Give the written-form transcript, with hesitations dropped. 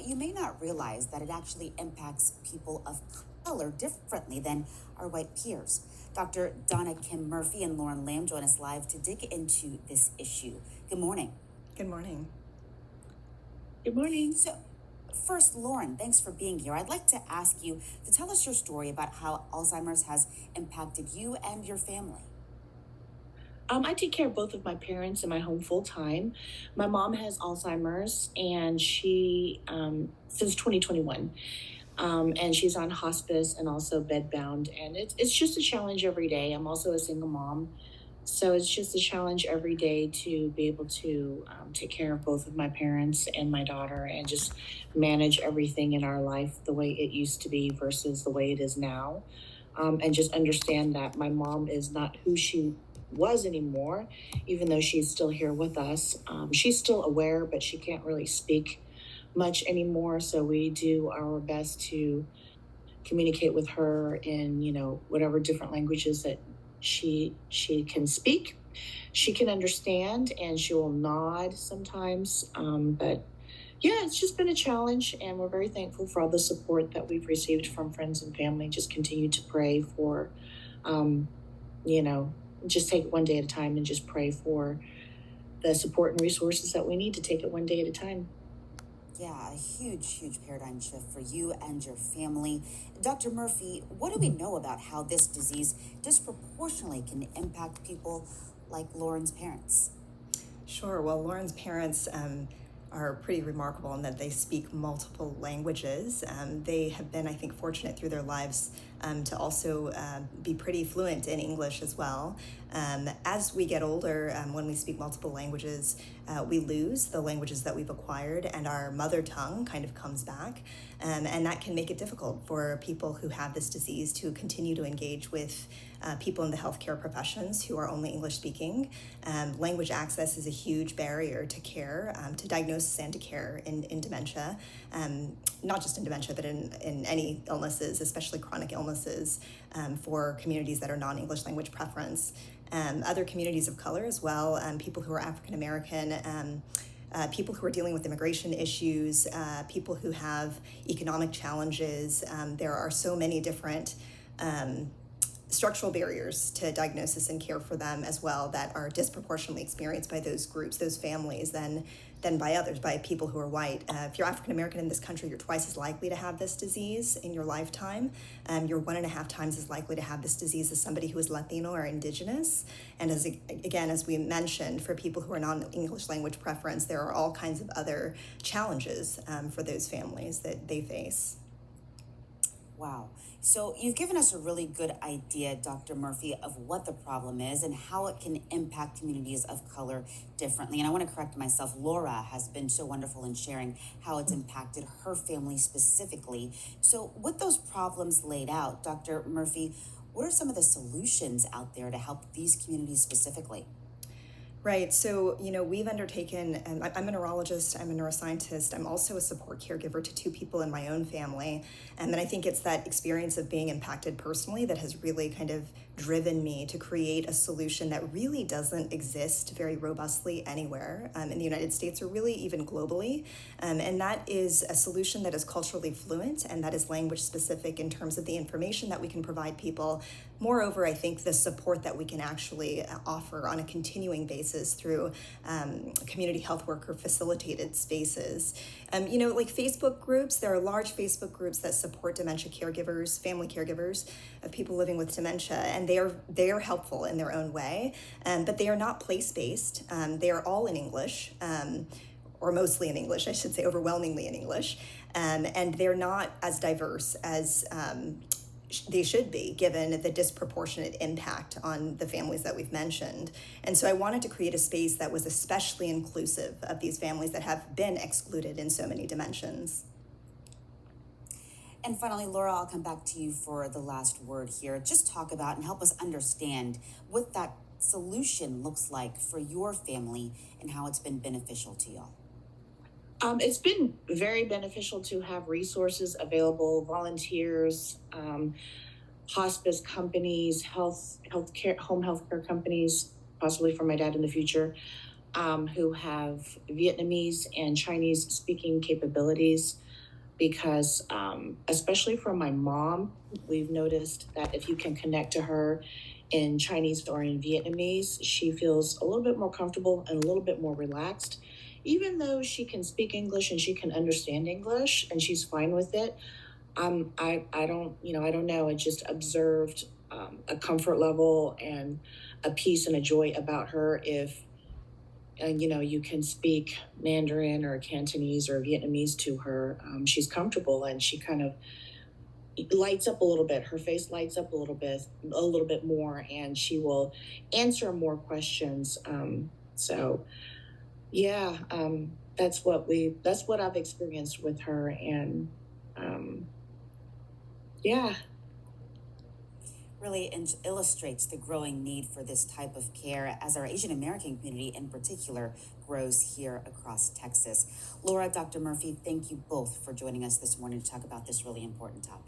you may not realize that it actually impacts people of color differently than our white peers. Dr. Dona Kim Murphey and Laura Lam join us live to dig into this issue. Good morning. Good morning. Good morning. So, first, Lauren, thanks for being here. I'd like to ask you to tell us your story about how Alzheimer's has impacted you and your family. I take care of both of my parents in my home full time. My mom has Alzheimer's, and she since 2021, and she's on hospice and also bedbound. And it's just a challenge every day. I'm also a single mom, so it's just a challenge every day to be able to take care of both of my parents and my daughter, and just manage everything in our life the way it used to be versus the way it is now. And just understand that my mom is not who she was anymore, even though she's still here with us. She's still aware, but she can't really speak much anymore. So we do our best to communicate with her in, whatever different languages that she can speak. She can understand, and she will nod sometimes. But yeah, it's just been a challenge, and we're very thankful for all the support that we've received from friends and family. Just continue to pray for, just take it one day at a time and just pray for the support and resources that we need to take it one day at a time. Yeah, a huge paradigm shift for you and your family. Dr. Murphey, what do we know about how this disease disproportionately can impact people like Lauren's parents? Sure. Well, Lauren's parents are pretty remarkable in that they speak multiple languages. They have been, I think, fortunate through their lives to also be pretty fluent in English as well. As we get older, when we speak multiple languages, we lose the languages that we've acquired, and our mother tongue kind of comes back. And that can make it difficult for people who have this disease to continue to engage with people in the healthcare professions who are only English speaking. Language access is a huge barrier to care, to diagnosis and to care in dementia. Not just in dementia, but in any illnesses, especially chronic illnesses, for communities that are non-English language preference. Other communities of color as well, people who are African American, people who are dealing with immigration issues, people who have economic challenges. There are so many different structural barriers to diagnosis and care for them as well that are disproportionately experienced by those groups, those families, than by others, by people who are white. If you're African American in this country, you're twice as likely to have this disease in your lifetime. You're 1.5 times as likely to have this disease as somebody who is Latino or indigenous. And as we mentioned, for people who are non-English language preference, there are all kinds of other challenges for those families that they face. Wow. So you've given us a really good idea, Dr. Murphey, of what the problem is and how it can impact communities of color differently. And I want to correct myself. Laura has been so wonderful in sharing how it's impacted her family specifically. So with those problems laid out, Dr. Murphey, what are some of the solutions out there to help these communities specifically? Right. So, we've undertaken, I'm a neurologist, I'm a neuroscientist, I'm also a support caregiver to 2 people in my own family. And then I think it's that experience of being impacted personally that has really kind of driven me to create a solution that really doesn't exist very robustly anywhere in the United States or really even globally. And that is a solution that is culturally fluent and that is language specific in terms of the information that we can provide people. Moreover, I think the support that we can actually offer on a continuing basis through community health worker facilitated spaces. Like Facebook groups, there are large Facebook groups that support dementia caregivers, family caregivers of people living with dementia, and they are helpful in their own way, but they are not place-based. They are all in English, or mostly in English, I should say, overwhelmingly in English, and they're not as diverse as they should be, given the disproportionate impact on the families that we've mentioned. And so I wanted to create a space that was especially inclusive of these families that have been excluded in so many dimensions. And finally, Laura, I'll come back to you for the last word here. Just talk about and help us understand what that solution looks like for your family and how it's been beneficial to y'all. It's been very beneficial to have resources available, volunteers, hospice companies, home health care companies, possibly for my dad in the future, who have Vietnamese and Chinese speaking capabilities. because especially for my mom, we've noticed that if you can connect to her in Chinese or in Vietnamese, she feels a little bit more comfortable and a little bit more relaxed. Even though she can speak English and she can understand English and she's fine with it, I don't, I don't know. I just observed a comfort level and a peace and a joy about her if, you can speak Mandarin or Cantonese or Vietnamese to her. She's comfortable and she kind of lights up a little bit. Her face lights up a little bit more, and she will answer more questions. So yeah, that's what I've experienced with her, and yeah. Really illustrates the growing need for this type of care as our Asian American community in particular grows here across Texas. Laura, Dr. Murphy, thank you both for joining us this morning to talk about this really important topic.